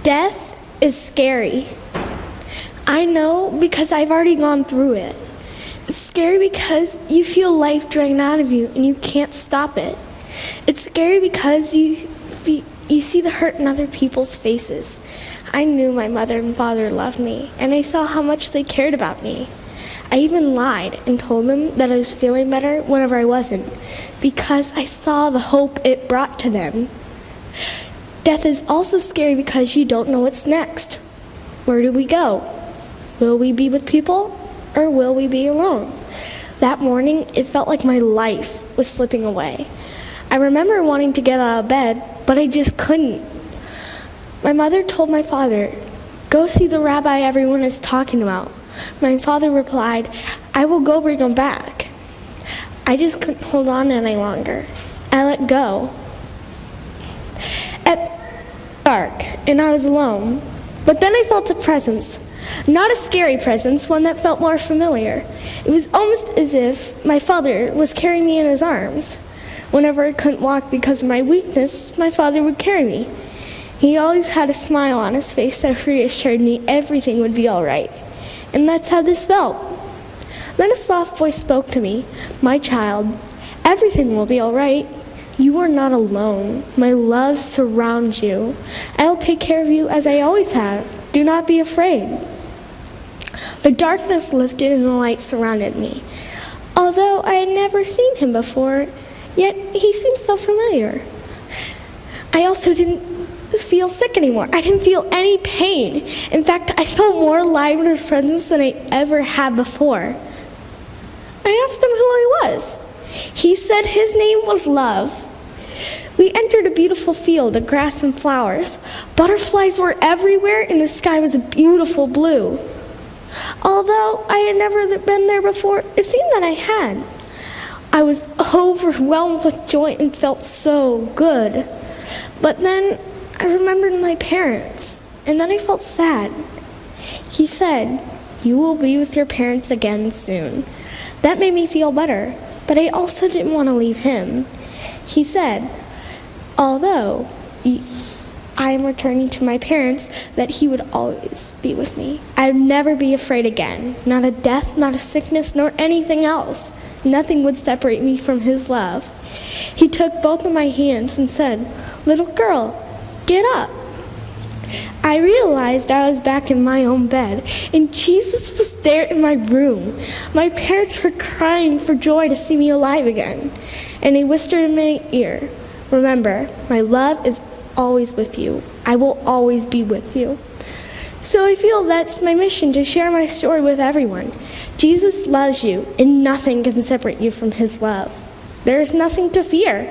Death is scary. I know because I've already gone through it. It's scary because you feel life drained out of you and you can't stop it. It's scary because you see the hurt in other people's faces. I knew my mother and father loved me, and I saw how much they cared about me. I even lied and told them that I was feeling better whenever I wasn't, because I saw the hope it brought to them. Death is also scary because you don't know what's next. Where do we go? Will we be with people, or will we be alone? That morning, it felt like my life was slipping away. I remember wanting to get out of bed, but I just couldn't. My mother told my father, "Go see the rabbi everyone is talking about." My father replied, "I will go bring him back." I just couldn't hold on any longer. I let go. At dark, and I was alone. But then I felt a presence. Not a scary presence, one that felt more familiar. It was almost as if my father was carrying me in his arms. Whenever I couldn't walk because of my weakness, my father would carry me. He always had a smile on his face that reassured me everything would be all right. And that's how this felt. Then a soft voice spoke to me, "My child, everything will be all right. You are not alone. My love surrounds you. I'll take care of you as I always have. Do not be afraid." The darkness lifted and the light surrounded me. Although I had never seen him before, yet he seemed so familiar. I also didn't feel sick anymore. I didn't feel any pain. In fact, I felt more alive in his presence than I ever had before. I asked him who he was. He said his name was Love. We entered a beautiful field of grass and flowers. Butterflies were everywhere and the sky was a beautiful blue. Although I had never been there before, it seemed that I had. I was overwhelmed with joy and felt so good. But then I remembered my parents, and then I felt sad. He said, "You will be with your parents again soon." That made me feel better, but I also didn't want to leave him. He said, although I am returning to my parents, that he would always be with me. I would never be afraid again. Not a death, not a sickness, nor anything else. Nothing would separate me from his love. He took both of my hands and said, "Little girl, get up." I realized I was back in my own bed, and Jesus was there in my room. My parents were crying for joy to see me alive again. And he whispered in my ear, "Remember, my love is always with you. I will always be with you." So I feel that's my mission, to share my story with everyone. Jesus loves you, and nothing can separate you from his love. There is nothing to fear.